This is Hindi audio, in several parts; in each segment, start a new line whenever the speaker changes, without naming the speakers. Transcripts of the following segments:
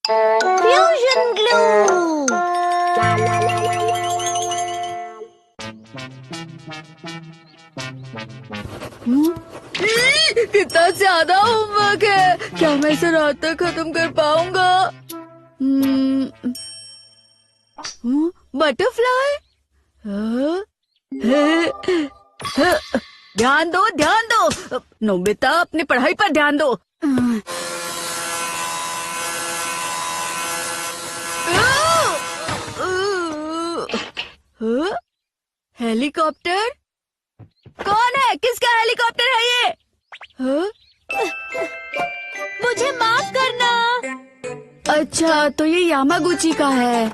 Fusion glue.
कितना ज्यादा होमवर्क है, क्या मैं इसे रात तक खत्म कर पाऊंगा? बटरफ्लाई। ध्यान दो, ध्यान दो नोबिता, अपनी पढ़ाई पर ध्यान दो। हेलीकॉप्टर? कौन है? किसका हेलीकॉप्टर है ये?
मुझे माफ करना।
अच्छा, तो ये यामागुची का है।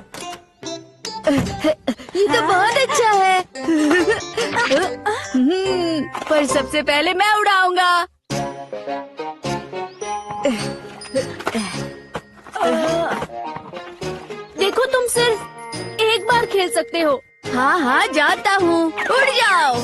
ये तो बहुत अच्छा है। पर सबसे पहले मैं उड़ाऊंगा।
देखो, तुम सिर्फ एक बार खेल सकते हो।
हाँ हाँ, जानता हूँ। उड़ जाओ।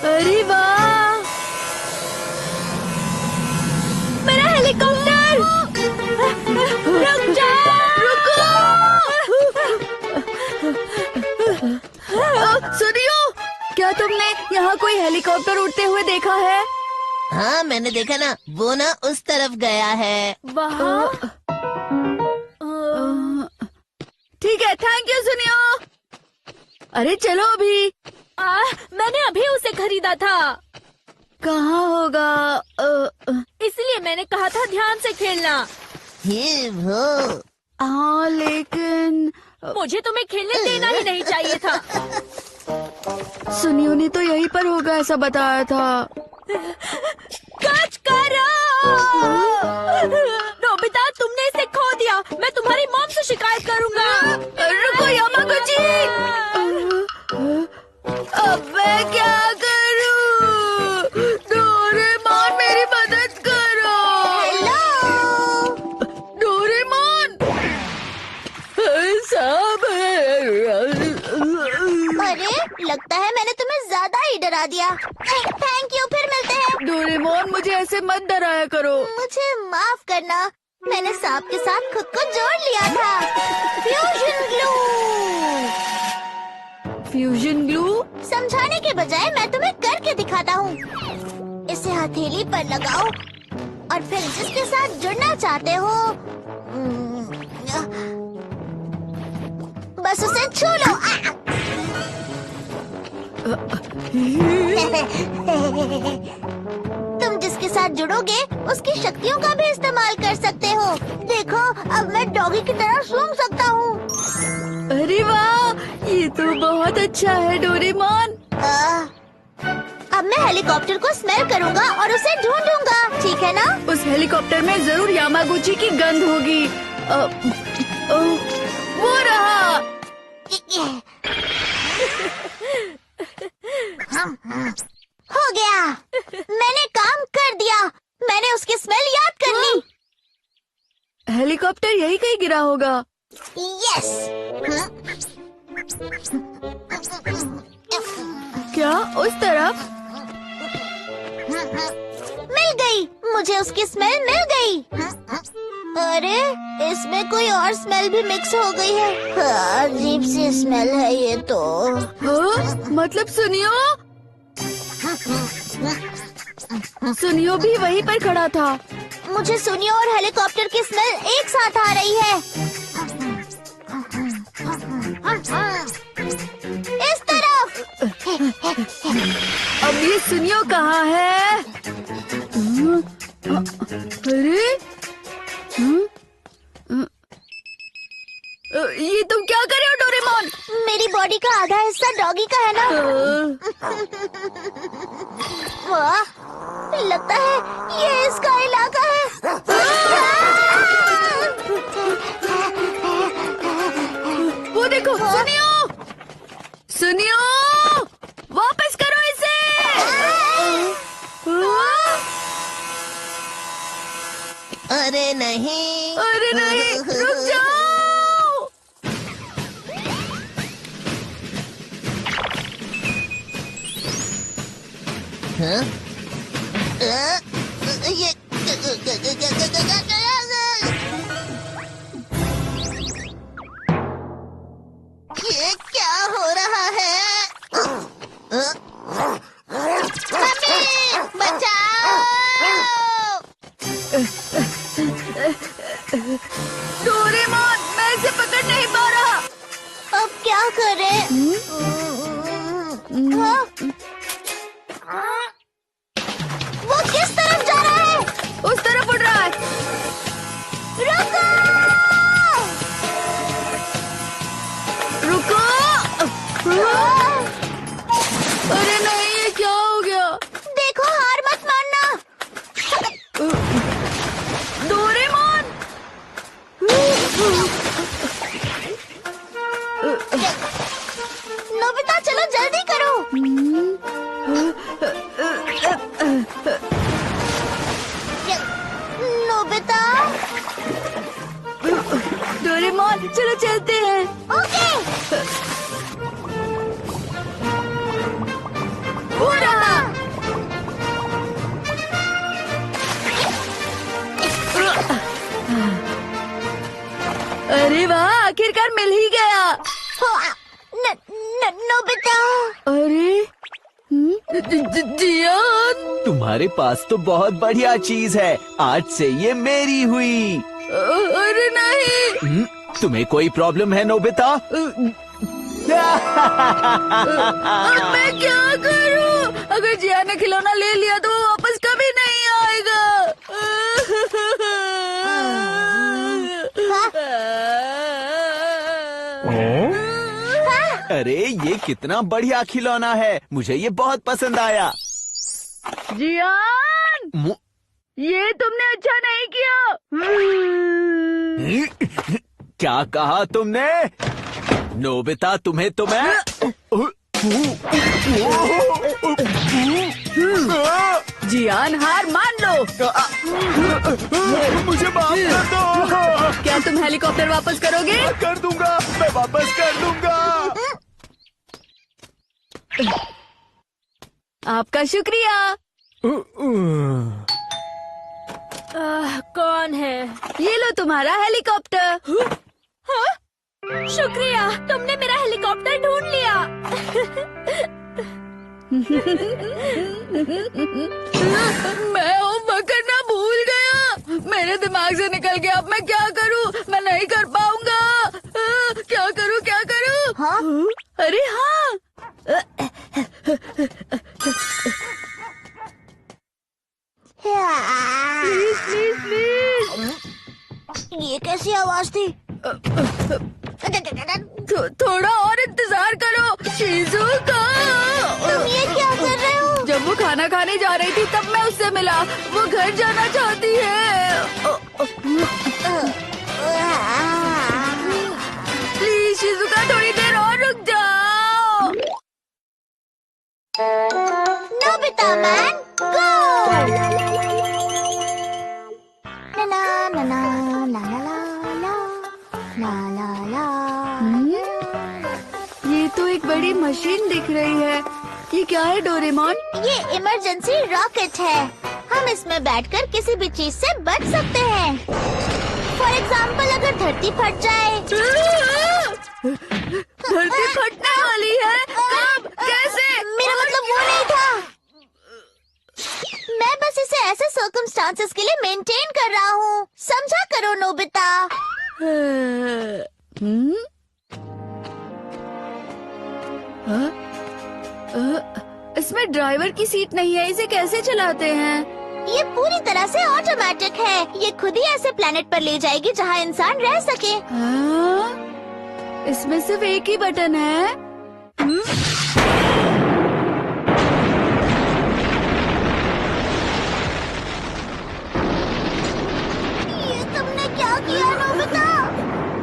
अरे वाह,
मेरा हेलीकॉप्टर! रुक जाओ!
रुको। सुनियो, क्या तुमने यहाँ कोई हेलीकॉप्टर उड़ते हुए देखा है?
हाँ, मैंने देखा ना, वो ना उस तरफ गया है।
वहाँ?
ठीक है, थैंक यू सुनियो। अरे चलो अभी।
मैंने अभी उसे खरीदा था,
कहाँ होगा?
इसलिए मैंने कहा था ध्यान से खेलना।
ये वो।
हाँ, लेकिन
मुझे तुम्हें खेलने देना ही नहीं चाहिए था।
सुनियो ने तो यहीं पर होगा ऐसा बताया था।
कच करो! नोबिता, तुमने इसे खो दिया। मैं तुम्हारी मॉम से शिकायत करूंगा।
रुको यामागुची। अब मैं क्या करूं? डोरेमोन, मेरी मदद करो। डोरेमोन। सब
अरे, लगता है मैंने तुम्हें ज्यादा ही डरा दिया। थैंक यू, फिर मिलते हैं।
डोरेमोन, मुझे ऐसे मत डराया करो।
मुझे माफ करना, मैंने सांप के साथ खुद को जोड़ लिया था। Fusion glue.
Fusion glue?
समझाने के बजाय मैं तुम्हें करके दिखाता हूँ। इसे हथेली पर लगाओ और फिर जिसके साथ जुड़ना चाहते हो बस उसे छू लो। तुम जिसके साथ जुड़ोगे उसकी शक्तियों का भी इस्तेमाल कर सकते हो। देखो, अब मैं डॉगी की तरह सूंघ सकता हूँ।
अरे वाह, ये तो बहुत अच्छा है डोरेमोन।
अब मैं हेलीकॉप्टर को स्मेल करूँगा और उसे ढूंढूंगा, ठीक है ना?
उस हेलीकॉप्टर में जरूर यामागुची की गंध होगी। वो रहा।
हो गया, मैंने काम कर दिया। मैंने उसकी स्मेल याद कर ली।
हेलीकॉप्टर यही कहीं गिरा होगा।
यस।
क्या उस तरफ?
मिल गई, मुझे उसकी स्मेल मिल गई। अरे, इसमें कोई और स्मेल भी मिक्स हो गई है। अजीब सी स्मेल है ये तो।
मतलब सुनियो? सुनियो भी वहीं पर खड़ा था।
मुझे सुनियो और हेलीकॉप्टर की स्मेल एक साथ आ रही है। इस तरफ।
अब ये सुनियो कहाँ है? अरे, ये तुम क्या कर रहे हो डोरेमोन?
मेरी बॉडी का आधा हिस्सा डॉगी का है ना। वाह, लगता है ये इसका इलाका है।
वो देखो, सुनियो, सुनियो, वापस करो इसे।
अरे नहीं,
अरे नहीं, रुक जाओ।
हाँ? ये क्या हो रहा है? मम्मी, बचाओ!
डोरेमोन, मैं इसे पकड़ नहीं पा रहा।
अब क्या करें? हाँ? वो किस तरफ जा रहा है?
उस तरफ उड़ रहा है।
रुको!
रुको। अरे नहीं, ये क्या हो गया?
देखो, हार मत मानना।
डोरेमोन।
नोबिता, चलो जल्दी करो। नोबिता,
डोरेमोन, चलो चलते हैं।
ओके।
उड़ा। अरे वाह, आखिरकार मिल ही गया।
नोबिता,
अरे जियान,
तुम्हारे पास तो बहुत बढ़िया चीज है। आज से ये मेरी हुई।
अरे नहीं।
तुम्हें कोई प्रॉब्लम है नोबिता?
अब मैं क्या करूं? अगर जिया ने खिलौना ले लिया तो वो वापस कभी नहीं आएगा।
अरे ये कितना बढ़िया खिलौना है, मुझे ये बहुत पसंद आया।
जियान, ये तुमने अच्छा नहीं किया।
क्या कहा तुमने? नोबिता, तुम्हें तो मैं
जियान, हार मान लो।
मुझे माफ कर दो।
क्या तुम हेलीकॉप्टर वापस करोगे?
कर दूंगा, मैं वापस कर दूंगा।
आपका शुक्रिया। कौन है? ये लो तुम्हारा हेलीकॉप्टर। हाँ? शुक्रिया, तुमने मेरा हेलीकॉप्टर ढूंढ लिया। मैं होमवर्क करना भूल गया। मेरे दिमाग से निकल गया। अब मैं क्या करूं? मैं नहीं कर पाऊंगा। क्या करूं, क्या करूं?
हाँ?
अरे हाँ, प्लीज प्लीज प्लीज।
ये कैसी आवाज थी?
थोड़ा और इंतजार करो शिजुका।
तुम ये क्या कर रहे हो?
जब वो खाना खाने जा रही थी तब मैं उससे मिला। वो घर जाना चाहती है। प्लीज शिजुका, थोड़ी देर और रुक जाओ।
नोबिता मैन, गो! ना ना ना ना ला ला ला ला ला।
ये तो एक बड़ी मशीन दिख रही है। ये क्या है डोरेमोन?
ये इमरजेंसी रॉकेट है। हम इसमें बैठकर किसी भी चीज से बच सकते हैं। फॉर एग्जाम्पल, अगर धरती फट जाए।
धरती फटने वाली है? कब? कैसे?
मेरा मतलब वो नहीं था। मैं बस इसे ऐसे सर्कमस्टांसेस के लिए मेंटेन कर रहा हूँ। समझा करो नोबिता।
इसमें ड्राइवर की सीट नहीं है। इसे कैसे चलाते हैं?
ये पूरी तरह से ऑटोमेटिक है। ये खुद ही ऐसे प्लेनेट पर ले जाएगी जहाँ इंसान रह सके।
हाँ? इसमें सिर्फ एक ही बटन है।
ये तुमने क्या किया नोबिता?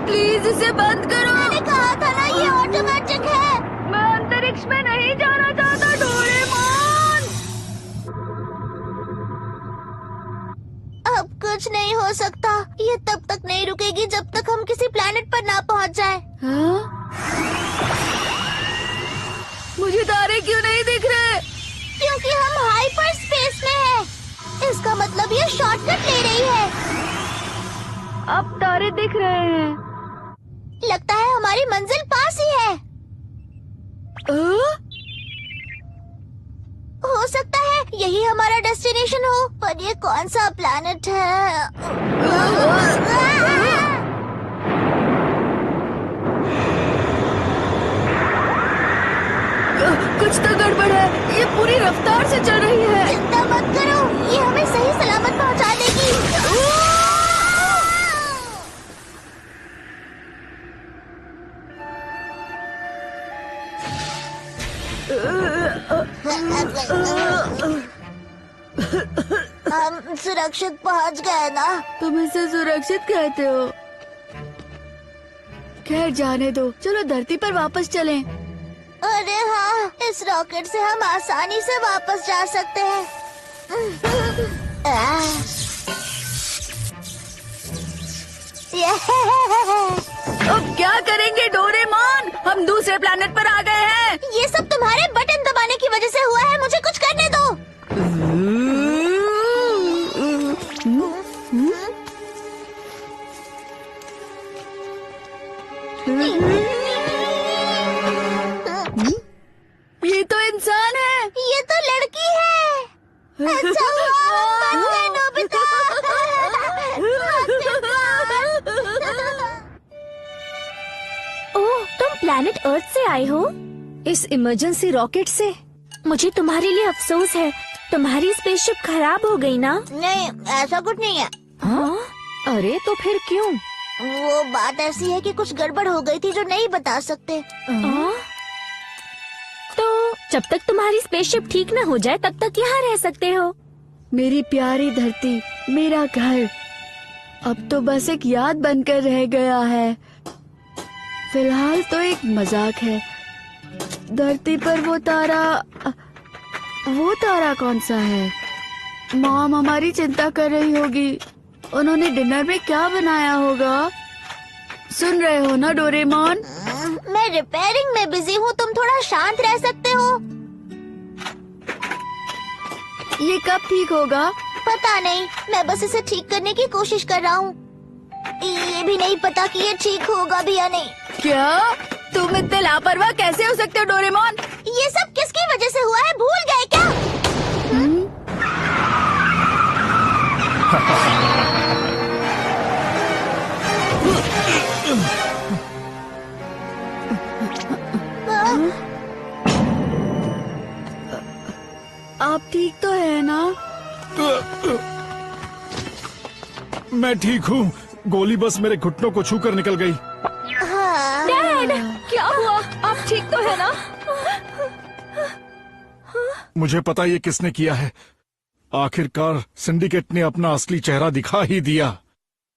प्लीज इसे बंद करो।
मैंने कहा था ना, ये ऑटोमेटिक है।
मैं अंतरिक्ष में नहीं जाना चाहता डोरेमोन।
अब कुछ नहीं हो सकता। ये तब तक नहीं रुकेगी जब तक हम किसी प्लेनेट पर ना पहुंच जाए।
हाँ? मुझे तारे क्यों नहीं दिख रहे?
क्योंकि हम हाइपर स्पेस में हैं। इसका मतलब ये शॉर्टकट ले रही है।
अब तारे दिख रहे हैं।
लगता है हमारी मंजिल पास ही है। हो सकता है यही हमारा डेस्टिनेशन हो, पर ये कौन सा प्लैनेट है?
कुछ तो गड़बड़ है। ये पूरी रफ्तार से चल रही है।
चिंता मत करो, ये हमें सही सलामत पहुंचा देगी। हम सुरक्षित पहुंच गए ना?
तुम इसे सुरक्षित कहते हो? खैर जाने दो, चलो धरती पर वापस चलें।
अरे हाँ, इस रॉकेट से हम आसानी से वापस जा सकते हैं।
अब क्या करेंगे डोरेमोन? हम दूसरे प्लेनेट पर आ गए हैं।
ये सब तुम्हारे बटन दबाने की वजह से हुआ है। मुझे कुछ करने दो।
ये तो इंसान है।
ये तो लड़की है। अच्छा हुआ हम बच गए, नोबिता।
ओह, तुम प्लैनेट अर्थ से आए हो? इस इमरजेंसी रॉकेट से? मुझे तुम्हारे लिए अफसोस है। तुम्हारी स्पेसशिप खराब हो गई ना?
नहीं, ऐसा कुछ नहीं है।
हाँ? अरे तो फिर क्यों?
वो बात ऐसी है कि कुछ गड़बड़ हो गई थी जो नहीं बता सकते।
हाँ? तो जब तक तुम्हारी स्पेसशिप ठीक न हो जाए तब तक यहाँ रह सकते हो।
मेरी प्यारी धरती, मेरा घर अब तो बस एक याद बनकर रह गया है। फिलहाल तो एक मजाक है। धरती पर वो तारा कौन सा है? मॉम हमारी चिंता कर रही होगी। उन्होंने डिनर में क्या बनाया होगा? सुन रहे हो ना डोरेमोन?
मैं रिपेयरिंग में बिजी हूँ, तुम थोड़ा शांत रह सकते हो?
ये कब ठीक होगा?
पता नहीं, मैं बस इसे ठीक करने की कोशिश कर रहा हूँ। ये भी नहीं पता कि ये ठीक होगा भी या नहीं।
क्या तुम इतने लापरवाह कैसे हो सकते हो डोरेमोन?
ये सब किसकी वजह से हुआ है, भूल गए क्या?
आप ठीक तो है ना?
मैं ठीक हूँ। गोली बस मेरे घुटनों को छूकर निकल गई।
हाँ।
डैड, क्या हुआ? आप ठीक तो है ना?
मुझे पता ये किसने किया है। आखिरकार सिंडिकेट ने अपना असली चेहरा दिखा ही दिया।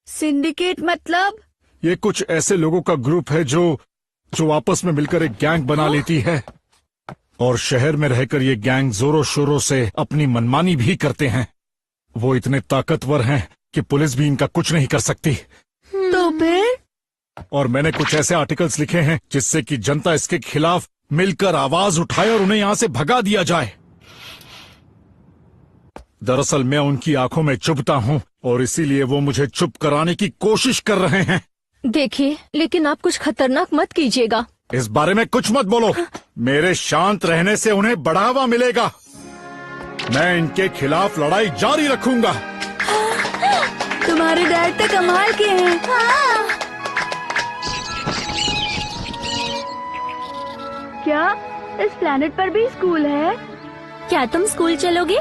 सिंडिकेट मतलब?
ये कुछ ऐसे लोगों का ग्रुप है जो आपस में मिलकर एक गैंग बना लेती है, और शहर में रहकर ये गैंग जोरों शोरों से अपनी मनमानी भी करते हैं। वो इतने ताकतवर हैं कि पुलिस भी इनका कुछ नहीं कर सकती।
तो फिर?
और मैंने कुछ ऐसे आर्टिकल्स लिखे हैं जिससे कि जनता इसके खिलाफ मिलकर आवाज उठाए और उन्हें यहाँ से भगा दिया जाए। दरअसल मैं उनकी आंखों में चुभता हूँ और इसीलिए वो मुझे चुप कराने की कोशिश कर रहे हैं।
देखिए, लेकिन आप कुछ खतरनाक मत कीजिएगा।
इस बारे में कुछ मत बोलो। मेरे शांत रहने से उन्हें बढ़ावा मिलेगा। मैं इनके खिलाफ लड़ाई जारी रखूंगा।
तुम्हारे डैड तो कमाल के हैं। क्या इस प्लेनेट पर भी स्कूल है?
क्या तुम स्कूल चलोगे?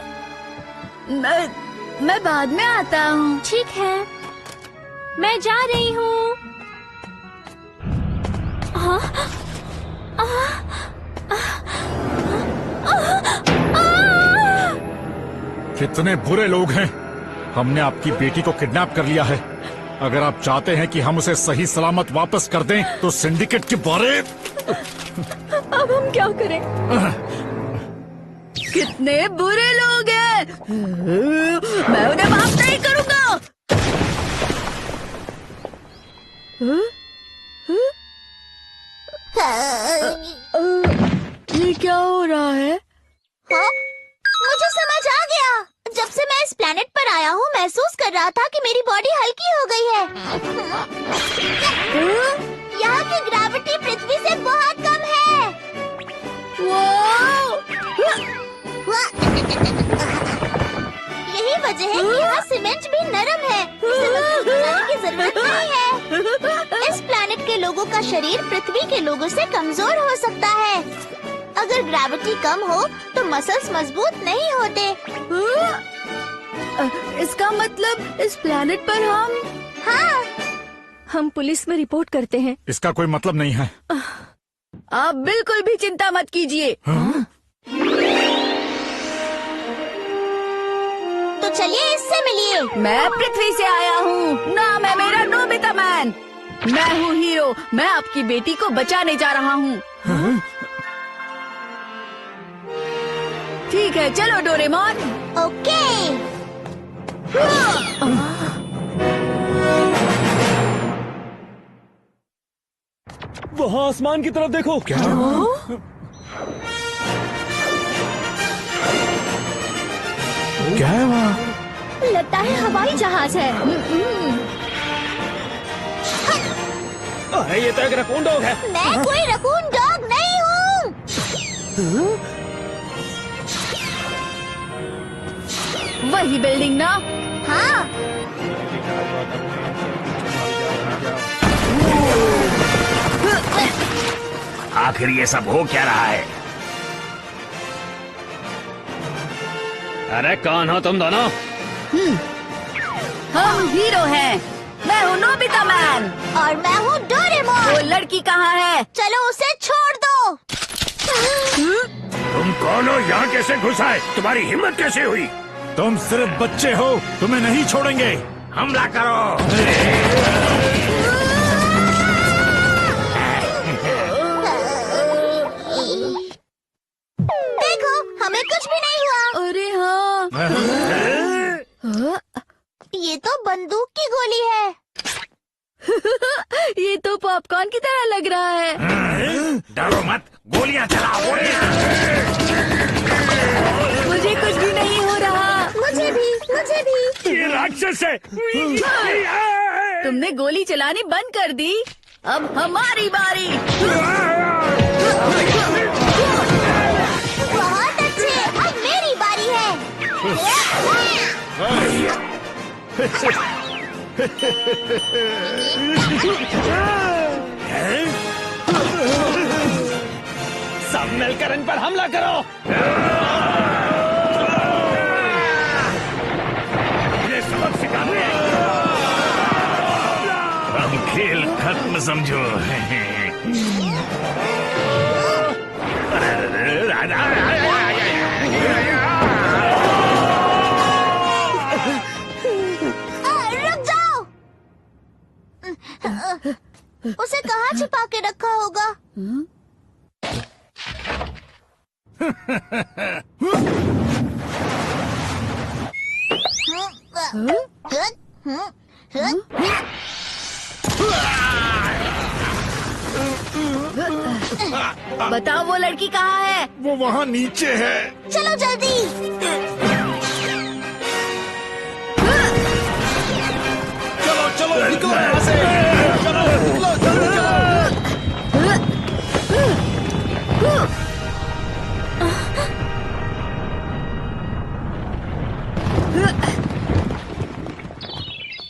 मैं बाद में आता हूँ।
ठीक है, मैं जा रही हूँ। हाँ?
कितने बुरे लोग हैं। हमने आपकी बेटी को किडनैप कर लिया है। अगर आप चाहते हैं कि हम उसे सही सलामत वापस कर दें तो सिंडिकेट के बारे।
अब हम क्या करें?
कितने बुरे लोग हैं। मैं उन्हें माफ नहीं करूंगा। ये क्या हो रहा है?
हाँ? मुझे समझ आ गया। जब से मैं इस प्लेनेट पर आया हूँ महसूस कर रहा था कि मेरी बॉडी हल्की हो गई है। यहाँ की ग्रेविटी पृथ्वी से बहुत कम है। यही वजह है कि यहाँ सीमेंट भी नरम है। इसे मजबूत बनाने की जरूरत नहीं है। इस प्लेनेट के लोगों का शरीर पृथ्वी के लोगों से कमजोर हो सकता है। अगर ग्रेविटी कम हो तो मसल्स मजबूत नहीं होते।
इसका मतलब इस प्लेनेट पर हम
हाँ,
हम पुलिस में रिपोर्ट करते हैं।
इसका कोई मतलब नहीं है।
आप बिल्कुल भी चिंता मत कीजिए।
तो चलिए इससे मिलिए।
मैं पृथ्वी से आया हूँ। नाम है मेरा नोबिता मैन। मैं हूँ हीरो। मैं आपकी बेटी को बचाने जा रहा हूँ। ठीक है, चलो डोरेमोन।
ओके।
वहाँ आसमान की तरफ देखो। क्या?
क्या है वहाँ?
लगता है हवाई जहाज है।
अरे ये तो एक रकून डॉग है।
मैं कोई रकून डॉग नहीं हूँ।
वही बिल्डिंग ना?
हाँ,
आखिर ये सब हो क्या रहा है? अरे कौन हो तुम दोनों?
हम हीरो हैं। मैं हूँ नोबिता मैन।
और मैं हूँ डोरेमोन।
वो लड़की कहाँ है?
चलो उसे छोड़ दो।
तुम कौन हो? यहाँ कैसे घुस आए? तुम्हारी हिम्मत कैसे हुई?
तुम सिर्फ बच्चे हो, तुम्हें नहीं छोड़ेंगे।
हमला करो।
देखो, हमें कुछ भी नहीं हुआ।
अरे हाँ।
ये तो बंदूक की गोली है।
ये तो पॉपकॉर्न की तरह लग रहा है।
डरो मत, गोलियां चलाओ।
मुझे कुछ भी नहीं हो रहा।
मुझे भी।
ये राक्षस है।
तुमने गोली चलानी बंद कर दी। अब हमारी बारी।
बहुत अच्छे, अब मेरी बारी है।
सब मिलकर इन पर हमला करो।
ये सबक सिखाते हैं। हम खेल खत्म समझो।
रुक जाओ। उसे कहाँ छिपा के रखा होगा?
बताओ वो लड़की कहाँ है?
वो वहाँ नीचे है।
चलो जल्दी।
चलो निकलो यहाँ से। चलो निकलो।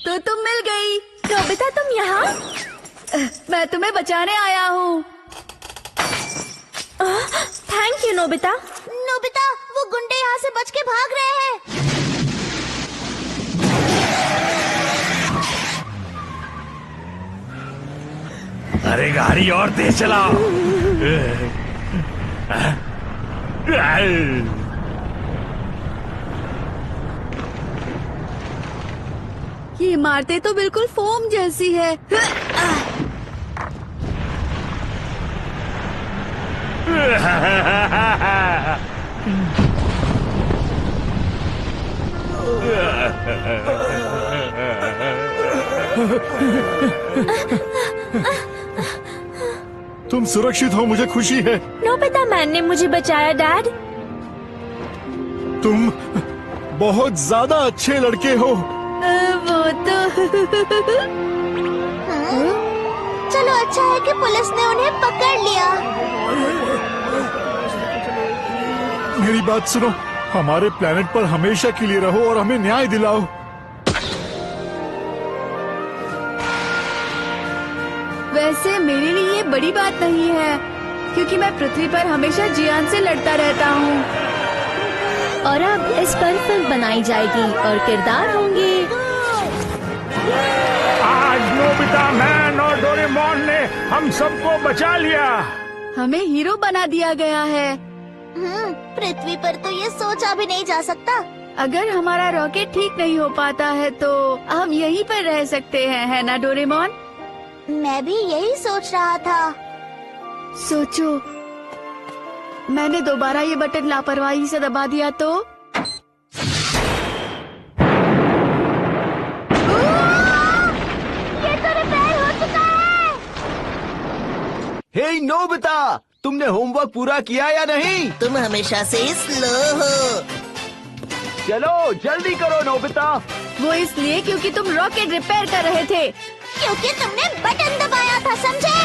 तो तुम मिल गई।
नोबिता, तुम यहाँ?
मैं तुम्हें बचाने आया हूँ।
Thank you Nobita.
नोबिता, वो गुंडे यहाँ से बच के भाग रहे हैं।
अरे गाड़ी और तेज चलाओ।
ये इमारतें तो बिल्कुल फोम जैसी है।
तुम सुरक्षित हो, मुझे खुशी है।
नोबिता मैन ने मुझे बचाया डैड।
तुम बहुत ज्यादा अच्छे लड़के हो।
वो तो
चलो अच्छा है कि पुलिस ने उन्हें पकड़ लिया।
मेरी बात सुनो, हमारे प्लेनेट पर हमेशा के लिए रहो और हमें न्याय दिलाओ।
वैसे मेरे लिए ये बड़ी बात नहीं है, क्योंकि मैं पृथ्वी पर हमेशा जियान से लड़ता रहता हूँ।
और अब इस पर फिल्म बनाई जाएगी और किरदार होंगे।
आज नोबिता, मैन और डोरेमोन ने हम सबको बचा लिया।
हमें हीरो बना दिया गया है।
पृथ्वी पर तो ये सोचा भी नहीं जा सकता।
अगर हमारा रॉकेट ठीक नहीं हो पाता है तो हम यहीं पर रह सकते हैं, है ना डोरेमोन?
मैं भी यही सोच रहा था।
सोचो, मैंने दोबारा ये बटन लापरवाही से दबा दिया तो?
ये तो रिपेयर हो चुका है।
हे नोबिता, तुमने होमवर्क पूरा किया या नहीं?
तुम हमेशा से स्लो हो।
चलो जल्दी करो नोबिता।
वो इसलिए क्योंकि तुम रॉकेट रिपेयर कर रहे थे।
क्योंकि तुमने बटन दबाया था, समझे?